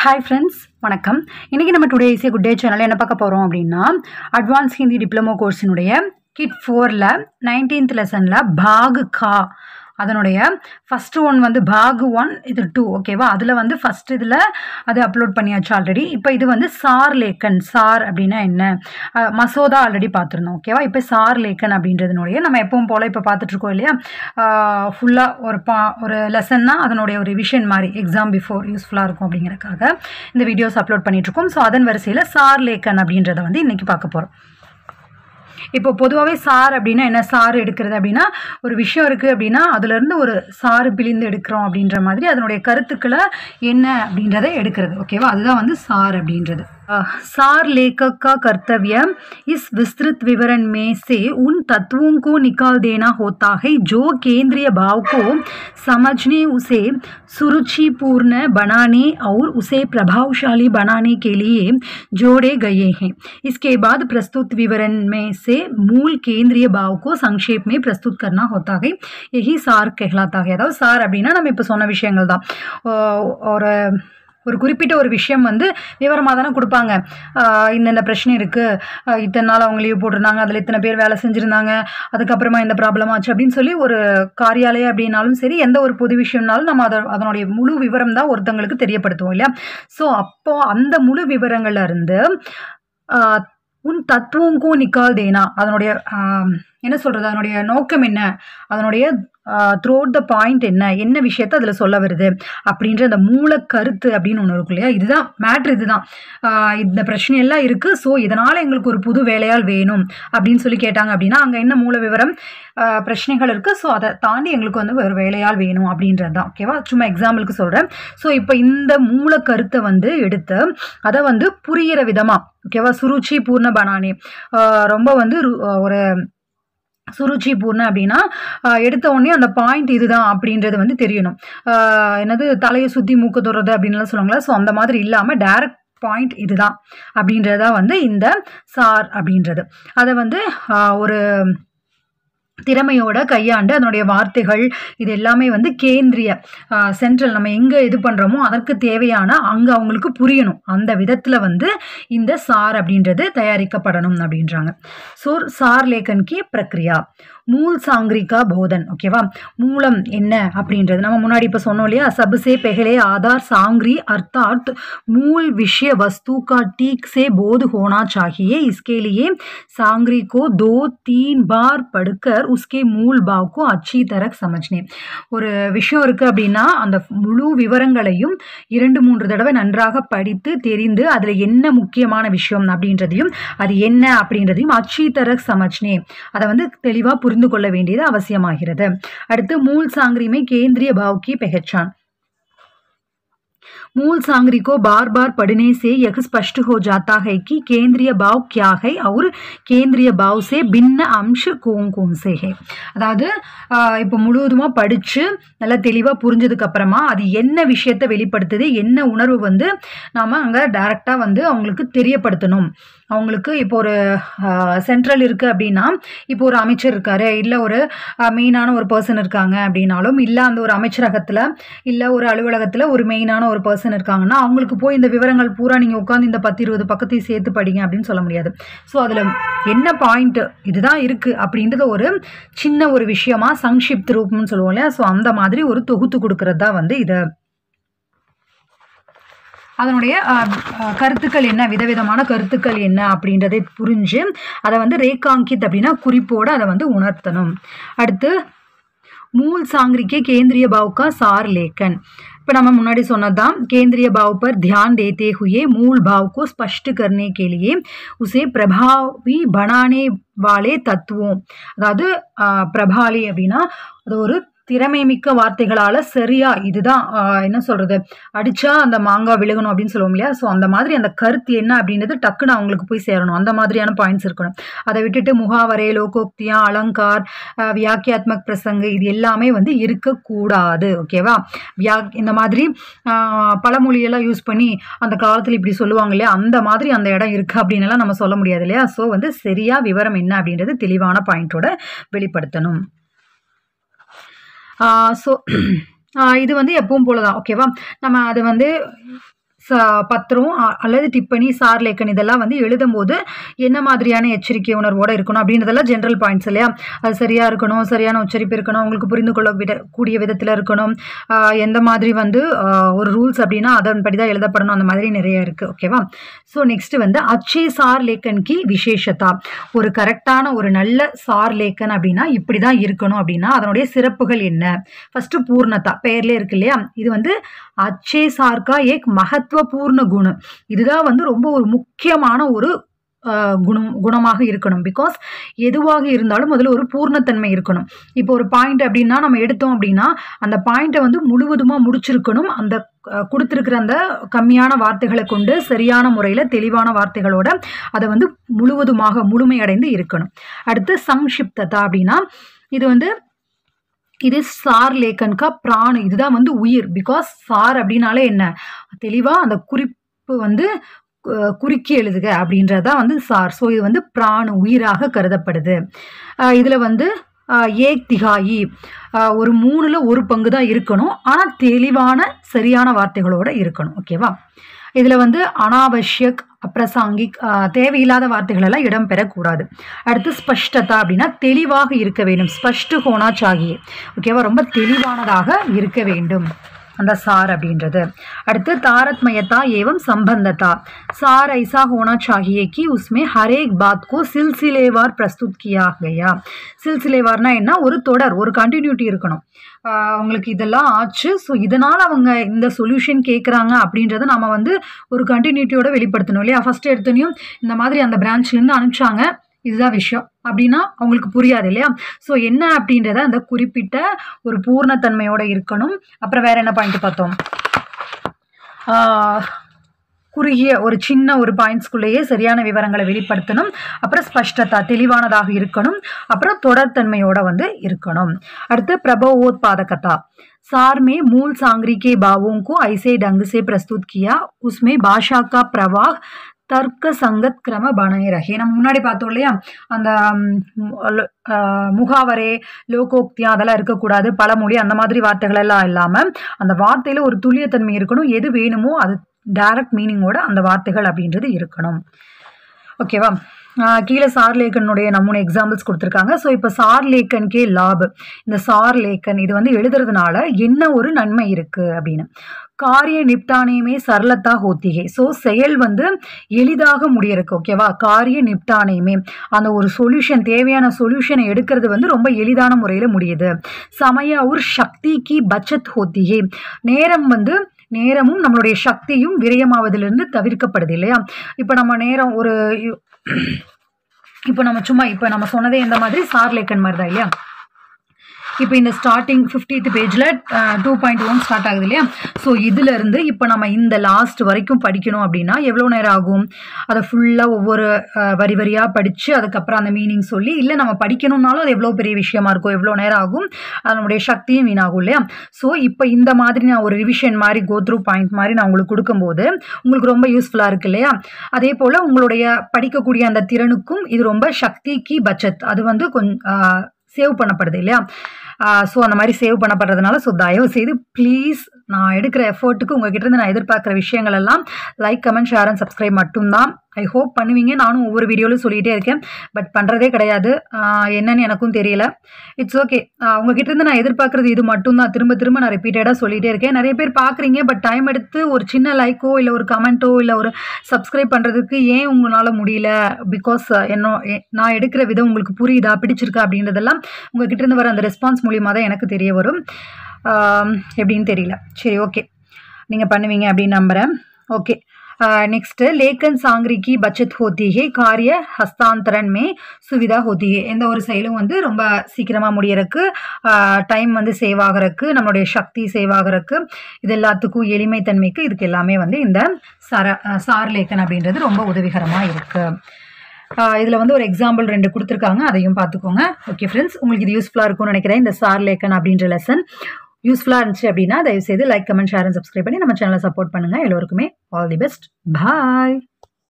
Hi friends, வணக்கம். இன்னைக்கு நம்ம டுடே இஸ் குட் டே சேனல்ல என்ன பார்க்க போறோம் அப்படின்னா அட்வான்ஸ் ஹிந்தி டிப்ளமோ கோர்ஸினுடைய கிட் 4ல 19th லெசன்ல பாக் கா அதனுடைய ஃபர்ஸ்ட் ஒன் வந்து பாக் 1 இது 2 ஓகேவா. அதில் வந்து ஃபர்ஸ்ட் இதில் அது அப்லோட் பண்ணியாச்சு ஆல்ரெடி. இப்போ இது வந்து சார் லேக்கன். சார் அப்படின்னா என்ன, மசோதா ஆல்ரெடி பார்த்துருந்தோம் ஓகேவா. இப்போ சார் லேக்கன் அப்படின்றதுனுடைய நம்ம எப்பவும் போல் இப்போ பார்த்துட்ருக்கோம் இல்லையா. ஃபுல்லாக ஒரு லெசன்னா அதனுடைய ஒரு ரிவிஷன் மாதிரி எக்ஸாம் பிஃபோர் யூஸ்ஃபுல்லாக இருக்கும் அப்படிங்கிறதுக்காக இந்த வீடியோஸ் அப்லோட் பண்ணிகிட்ருக்கோம். ஸோ அதன் வரிசையில் சார் லேக்கன் அப்படின்றத வந்து இன்றைக்கி பார்க்க போகிறோம். இப்போ பொதுவாகவே சார் அப்படின்னா என்ன, சாறு எடுக்கிறது அப்படின்னா ஒரு விஷயம் இருக்குது அப்படின்னா அதுலேருந்து ஒரு சாறு பிழிந்து எடுக்கிறோம் அப்படின்ற மாதிரி அதனுடைய கருத்துக்களை என்ன அப்படின்றத எடுக்கிறது ஓகேவா. அதுதான் வந்து சார் அப்படின்றது. सार लेखक का कर्तव्य इस विस्तृत विवरण में से उन तत्वों को निकाल देना होता है जो केंद्रीय भाव को समझने, उसे सुरुचिपूर्ण बनाने और उसे प्रभावशाली बनाने के लिए जोड़े गए हैं. इसके बाद प्रस्तुत विवरण में से मूल केंद्रीय भाव को संक्षेप में प्रस्तुत करना होता है. यही सार कहलाता है. अதாவது சார் அப்படின்னா நம்ம இப்போ சொன்ன விஷயங்கள் தான். ஒரு குறிப்பிட்ட ஒரு விஷயம் வந்து விவரமாக தானே கொடுப்பாங்க. இந்த பிரச்சனை இருக்குது, இத்தனை நாள் அவங்க லீவ் போட்டிருந்தாங்க, அதில் இத்தனை பேர் வேலை செஞ்சுருந்தாங்க, அதுக்கப்புறமா இந்த ப்ராப்ளம் ஆச்சு அப்படின்னு சொல்லி ஒரு காரியாலயம் அப்படின்னாலும் சரி, எந்த ஒரு பொது விஷயம்னாலும் நம்ம அதனுடைய முழு விவரம் தான் ஒருத்தங்களுக்கு தெரியப்படுத்துவோம் இல்லையா. ஸோ அப்போது அந்த முழு விவரங்கள்ல இருந்து உன் தத்துவங்கோ நிக்கால் தேனா, அதனுடைய என்ன சொல்கிறது, அதனுடைய நோக்கம் என்ன, அதனுடைய த்ரோட் த பாயிண்ட் என்ன விஷயத்த அதில் சொல்ல வருது அப்படின்ற அந்த மூல கருத்து அப்படின்னு ஒன்று இருக்கும் இல்லையா. இதுதான் மேட்ரு. இதுதான் இந்த பிரச்சனையெல்லாம் இருக்குது. ஸோ இதனால் எங்களுக்கு ஒரு புது வேலையால் வேணும் அப்படின்னு சொல்லி கேட்டாங்க அப்படின்னா அங்கே என்ன மூல விவரம், பிரச்சனைகள் இருக்குது. ஸோ அதை தாண்டி எங்களுக்கு வந்து ஒரு வேலையால் வேணும் அப்படின்றது தான் ஓகேவா. சும்மா எக்ஸாம்பிளுக்கு சொல்கிறேன். ஸோ இப்போ இந்த மூல கருத்தை வந்து எடுத்து அதை வந்து புரிகிற விதமாக ஓகேவா, சுருச்சி பூர்ண பனானி, ரொம்ப வந்து ஒரு சுருச்சி பூர்ண அப்படின்னா எடுத்த உடனே அந்த பாயிண்ட் இதுதான் அப்படின்றது வந்து தெரியணும். என்னது தலையை சுற்றி மூக்க தொடுறது அப்படின்லாம் சொல்லுவாங்களா. ஸோ அந்த மாதிரி இல்லாமல் டைரக்ட் பாயிண்ட் இதுதான் அப்படின்றதா வந்து இந்த சார் அப்படின்றது. அதை வந்து ஒரு திறமையோட கையாண்டு அதனுடைய வார்த்தைகள் இது எல்லாமே வந்து கேந்திரிய சென்ட்ரல் நம்ம எங்கே இது பண்ணுறோமோ அதற்கு தேவையான அங்கே அவங்களுக்கு புரியணும். அந்த விதத்தில் வந்து இந்த சார் அப்படின்றது தயாரிக்கப்படணும் அப்படின்றாங்க. ஸோ சார் லேக்கன் கி பிரக்ரியா மூல் சாங்கிரிகா போதன் ஓகேவா. மூலம் என்ன அப்படின்றது நம்ம முன்னாடி இப்போ சொன்னோம் இல்லையா. சப்சே பெஹலே ஆதார் சாங்கிரி அர்த்தாத் மூல் விஷய वस्तु का ठीक से बोध होना चाहिए. इसके लिए सांगरी को 2-3 बार पढ़कर उसके मूल भाव को अच्छी तरह समझने. ஒரு விஷயம் இருக்குது அப்படின்னா அந்த முழு விவரங்களையும் 2-3 தடவை நன்றாக படித்து தெரிந்து அதில் என்ன முக்கியமான விஷயம் அப்படின்றதையும் அது என்ன அப்படின்றதையும் அச்சி தரக் சமஜ்னே அதை வந்து தெளிவாக புரிந்து கொள்ள வேண்டியது அவசியமாகிறது. அடுத்து மூல் சாங்கிரிமை கேந்திரிய भाव की पहचान. मूल सांगरी को बार बार पढ़ने से यह स्पष्ट हो जाता है कि केंद्रीय भाव क्या है और केंद्रीय भाव से भिन्न अंश कौन से है. அதாவது இப்போ முழுவதுமாக படித்து நல்லா தெளிவாக புரிஞ்சதுக்கு அப்புறமா அது என்ன விஷயத்தை வெளிப்படுத்துது, என்ன உணர்வு வந்து நாம் அங்கே டைரெக்டாக வந்து அவங்களுக்கு தெரியப்படுத்தணும். அவங்களுக்கு இப்போ ஒரு சென்ட்ரல் இருக்குது அப்படின்னா, இப்போ ஒரு அமைச்சர் இருக்காரு, இல்லை ஒரு மெயினான ஒரு பர்சன் இருக்காங்க அப்படின்னாலும், இல்லை அந்த ஒரு அமைச்சரகத்தில் இல்லை ஒரு அலுவலகத்தில் ஒரு மெயினான ஒரு பர்சன் இருக்காங்கன்னா அவங்களுக்கு போய் இந்த விவரங்கள் பூரா நீங்கள் உட்காந்து இந்த 10-20 பக்கத்தையும் சேர்த்து படிங்க அப்படின்னு சொல்ல முடியாது. ஸோ அதில் என்ன பாயிண்ட் இதுதான் இருக்குது அப்படின்றது ஒரு சின்ன ஒரு விஷயமா சங்ஷிப்த் ரூபம்னு சொல்லுவோம் இல்லையா. ஸோ அந்த மாதிரி ஒரு தொகுத்து கொடுக்கறது தான் வந்து இதை அதனுடைய கருத்துக்கள் என்ன, விதவிதமான கருத்துக்கள் என்ன அப்படின்றதை புரிஞ்சு அதை வந்து ரேகாங்கித் அப்படின்னா குறிப்போடு அதை வந்து உணர்த்தணும். அடுத்து मूल सांगरी के केंद्रीय भाव का सार लेखन. இப்போ நம்ம முன்னாடி சொன்னதான் केंद्रीय भाव पर ध्यान देते हुए मूल भाव को स्पष्ट करने के लिए उसे प्रभावी बनाने वाले तत्वों, அதாவது பிரபாலி அப்படின்னா அது ஒரு திறமை மிக்க வார்த்தைகளால் சரியா இதுதான் என்ன சொல்கிறது அடித்தா அந்த மாங்காய் விழுகணும் அப்படின்னு சொல்லுவோம் இல்லையா. ஸோ அந்த மாதிரி அந்த கருத்து என்ன அப்படின்றது டக்குன்னு அவங்களுக்கு போய் சேரணும். அந்த மாதிரியான பாயிண்ட்ஸ் இருக்கணும். அதை விட்டுட்டு முகாவரே, லோகோக்தியா, அலங்கார், வியாக்கியாத்மக் பிரசங்க இது எல்லாமே வந்து இருக்கக்கூடாது ஓகேவா. இந்த மாதிரி பழமொழியெல்லாம் யூஸ் பண்ணி அந்த காலத்தில் இப்படி சொல்லுவாங்க இல்லையா, அந்த மாதிரி அந்த இடம் இருக்குது அப்படின்னு எல்லாம் நம்ம சொல்ல முடியாது இல்லையா. ஸோ வந்து சரியாக விவரம் என்ன அப்படின்றது தெளிவான பாயிண்டோட வெளிப்படுத்தணும். ஸோ இது வந்து எப்பவும் போல தான் ஓகேவா. நம்ம அது வந்து பத்திரம் அல்லது டிப்பனி, சார் லேக்கன் இதெல்லாம் வந்து எழுதும்போது என்ன மாதிரியான எச்சரிக்கை உணர்வோடு இருக்கணும் அப்படின்றதெல்லாம் ஜென்ரல் பாயிண்ட்ஸ் இல்லையா. அது சரியாக இருக்கணும், சரியான உச்சரிப்பு இருக்கணும், உங்களுக்கு புரிந்து கொள்ள கூடிய விதத்தில் இருக்கணும், எந்த மாதிரி வந்து ஒரு ரூல்ஸ் அப்படின்னா அதன்படி தான் எழுதப்படணும், அந்த மாதிரி நிறைய இருக்குது. ஓகேவா. ஸோ நெக்ஸ்ட் வந்து அச்சே சார் லேக்கன் கி விசேஷதா. ஒரு கரெக்டான ஒரு நல்ல சார் லேக்கன் அப்படின்னா இப்படி தான் இருக்கணும் அப்படின்னா அதனுடைய சிறப்புகள் என்ன. ஃபர்ஸ்ட் பூர்ணதா, பெயர்லேயே இருக்கு இல்லையா. இது வந்து அச்சே சார்கா ஏக் மகத்துவபூர்ண குணம். இதுதான் வந்து ரொம்ப ஒரு முக்கியமான ஒரு குணமாக இருக்கணும். பிகாஸ் எதுவாக இருந்தாலும் முதல்ல ஒரு பூர்ணத்தன்மை இருக்கணும். இப்போ ஒரு பாயிண்ட் அப்படின்னா நம்ம எடுத்தோம் அப்படின்னா அந்த பாயிண்ட்டை வந்து முழுவதுமாக முடிச்சிருக்கணும். அந்த கொடுத்துருக்கிற அந்த கம்மியான வார்த்தைகளை கொண்டு சரியான முறையில் தெளிவான வார்த்தைகளோட அதை வந்து முழுமையடைந்து இருக்கணும். அடுத்து சம்ஷிப்ததா அப்படின்னா இது சார் லேக்கன்கா பிராணு. இதுதான் வந்து உயிர். பிகாஸ் சார் அப்படின்னாலே என்ன, தெளிவாக அந்த குறிப்பு வந்து குறுக்கி எழுதுக அப்படின்றதான் வந்து சார். ஸோ இது வந்து பிராணு, உயிராக கருதப்படுது. இதில் வந்து ஏக் திகாயி, ஒரு 3ல் 1 பங்கு தான் இருக்கணும். ஆனால் தெளிவான சரியான வார்த்தைகளோடு இருக்கணும். ஓகேவா. இதில் வந்து அனாவசியக், அப்ரசாங்கிக், தேவையில்லாத வார்த்தைகள் எல்லாம் இடம் பெறக்கூடாது. அடுத்து ஸ்பஷ்டதா அப்படின்னா தெளிவாக இருக்க வேண்டும். ஸ்பஷ்டு ஹோனா சாகியே. ஓகேவா. ரொம்ப தெளிவானதாக இருக்க வேண்டும் அந்த சார் அப்படின்றது. அடுத்து தாரத்மயத்தா ஏவம் சம்பந்தத்தா. सार ऐसा होना चाहिए कि उसमें हर एक बात को सिलसिलेवार प्रस्तुत किया गया. சில்சிலேவார்னா என்ன, ஒரு தொடர், ஒரு கண்டினியூட்டி இருக்கணும். அவங்களுக்கு இதெல்லாம் ஆச்சு, ஸோ இதனால் அவங்க இந்த சொல்யூஷன் கேட்குறாங்க அப்படின்றத நம்ம வந்து ஒரு கண்டினியூட்டியோட வெளிப்படுத்தணும் இல்லையா. ஃபஸ்ட்டு எடுத்தோனையும் இந்த மாதிரி அந்த பிரான்ச்லேருந்து அனுப்பிச்சாங்க, இதுதான் விஷயம் அப்படின்னா அவங்களுக்கு புரியாது இல்லையா. ஸோ என்ன அப்படின்றத அந்த குறிப்பிட்ட ஒரு பூர்ணத்தன்மையோட இருக்கணும். அப்புறம் வேற என்ன பாயிண்ட் பார்த்தோம், குறுகிய ஒரு சின்ன ஒரு பாயிண்ட்ஸ்குள்ளேயே சரியான விவரங்களை வெளிப்படுத்தணும். அப்புறம் ஸ்பஷ்டதா, தெளிவானதாக இருக்கணும். அப்புறம் தொடர்த்தன்மையோட வந்து இருக்கணும். அடுத்து प्रभावोत्पादकता. सार में मूल सामग्री के भावों को ऐसे ढंग से प्रस्तुत किया उसमें भाषा का प्रवाह தர்க்க சங்கத் கிரம பனாய் ரஹே. நம்ம முன்னாடி பார்த்தோம் இல்லையா, அந்த முகாவரே, லோகோக்தியா அதெல்லாம் இருக்கக்கூடாது, பழமொழி அந்த மாதிரி வார்த்தைகள் எல்லாம் இல்லாமல் அந்த வார்த்தையில் ஒரு துல்லியத்தன்மை இருக்கணும். எது வேணுமோ அது டைரக்ட் மீனிங்கோட அந்த வார்த்தைகள் அப்படின்றது இருக்கணும். ஓகேவா. கீழே சார் லேக்கனுடைய 3 எக்ஸாம்பிள்ஸ் கொடுத்துருக்காங்க. ஸோ இப்போ சார் லேக்கன்கே லாப், இந்த சார் லேக்கன் இது வந்து எழுதுறதுனால என்ன ஒரு நன்மை இருக்குது அப்படின்னு. காரிய நிப்டானேமே சரளத்தா ஹோத்திகே. ஸோ செயல் வந்து எளிதாக முடியறக்கு. ஓகேவா. காரிய நிப்டானேமே அந்த ஒரு சொல்யூஷன், தேவையான சொல்யூஷனை எடுக்கிறது வந்து ரொம்ப எளிதான முறையில் முடியுது. சமய ஒரு சக்திக்கு பச்சத் ஹோத்திகே. நேரமும் நம்மளுடைய சக்தியும் விரயமாவதிலிருந்து தவிர்க்கப்படுது இல்லையா. இப்போ நம்ம நேரம் ஒரு இப்போ நம்ம சொன்னதே இந்த மாதிரி சார் லேக்கன் மாதிரி தான் இல்லையா. இப்போ இந்த ஸ்டார்டிங் 50th பேஜில் 2.1 ஸ்டார்ட் ஆகுது இல்லையா. ஸோ இதிலிருந்து இப்போ நம்ம இந்த லாஸ்ட் வரைக்கும் படிக்கணும் அப்படின்னா எவ்வளோ நேரம் ஆகும், அதை ஃபுல்லாக ஒவ்வொரு வரியாக படித்து அதுக்கப்புறம் அந்த மீனிங் சொல்லி, இல்லை நம்ம படிக்கணும்னாலும் அது எவ்வளோ பெரிய விஷயமா இருக்கும், எவ்வளோ நேரம் ஆகும், அதனுடைய சக்தியும் வீணாகும் இல்லையா. ஸோ இப்போ இந்த மாதிரி நான் ஒரு ரிவிஷன் மாதிரி கோத்ரூ பாயிண்ட் மாதிரி நான் உங்களுக்கு கொடுக்கும்போது உங்களுக்கு ரொம்ப யூஸ்ஃபுல்லாக இருக்கு இல்லையா. அதே போல் உங்களுடைய படிக்கக்கூடிய அந்த திறனுக்கும் இது ரொம்ப சக்திக்கு பட்ஜெட் அது வந்து கொஞ்சம் சேவ் பண்ணப்படுது இல்லையா. ஸோ அந்த மாதிரி சேவ் பண்ணப்படுறதுனால ஸோ தயவு செய்து ப்ளீஸ் நான் எடுக்கிற எஃபர்ட்டுக்கு உங்ககிட்ட இருந்து நான் எதிர்பார்க்குற விஷயங்கள் எல்லாம் like, comment, share and subscribe மட்டும்தான். ஐ ஹோப் பண்ணுவீங்க. நானும் ஒவ்வொரு வீடியோவிலும் சொல்லிகிட்டே இருக்கேன், பட் பண்ணுறதே கிடையாது. என்னன்னு எனக்கும் தெரியல. It's okay. உங்ககிட்ட இருந்து நான் எதிர்பார்க்குறது இது மட்டும்தான். திரும்ப நான் ரிப்பீட்டடாக சொல்லிகிட்டே இருக்கேன். நிறைய பேர் பார்க்குறீங்க, பட் டைம் எடுத்து ஒரு சின்ன லைக்கோ இல்லை ஒரு கமெண்ட்டோ இல்லை ஒரு சப்ஸ்கிரைப் பண்ணுறதுக்கு ஏன் உங்களால் முடியல? பிகாஸ் நான் எடுக்கிற விதம் உங்களுக்கு புரியுதா, பிடிச்சிருக்கா அப்படின்றதெல்லாம் உங்ககிட்ட இருந்து வர அந்த ரெஸ்பான்ஸ் மூலியமாக தான் எனக்கு தெரிய வரும். எப்படின்னு தெரியல. சரி, ஓகே, நீங்கள் பண்ணுவீங்க அப்படின்னு நம்புகிறேன். ஓகே, नेक्स्ट लेखन सामग्री की बचत होती है, कार्य हस्तांतरण में सुविधा होती है. எந்த ஒரு செயலும் வந்து ரொம்ப சீக்கிரமாக முடியறதுக்கு, டைம் வந்து சேவ் ஆகிறதுக்கு, நம்மளுடைய சக்தி சேவ் ஆகிறதுக்கு, இது எல்லாத்துக்கும் எளிமைத்தன்மைக்கு இதுக்கு எல்லாமே வந்து இந்த சார் லேக்கன் அப்படின்றது ரொம்ப உதவிகரமாக இருக்குது. இதில் வந்து ஒரு எக்ஸாம்பிள் 2 கொடுத்துருக்காங்க, அதையும் பார்த்துக்கோங்க. ஓகே ஃப்ரெண்ட்ஸ், உங்களுக்கு இது யூஸ்ஃபுல்லாக இருக்கும்னு நினைக்கிறேன். இந்த சார் லேக்கன் அப்படின்ற லெசன் யூஸ்ஃபுல்லாக இருந்துச்சு அப்படின்னா தயவுசெய்து like, comment, share and subscribe பண்ணி நம்ம சேனலை சப்போர்ட் பண்ணுங்கள். எல்லோருக்குமே ஆல் தி பெஸ்ட். பாய்.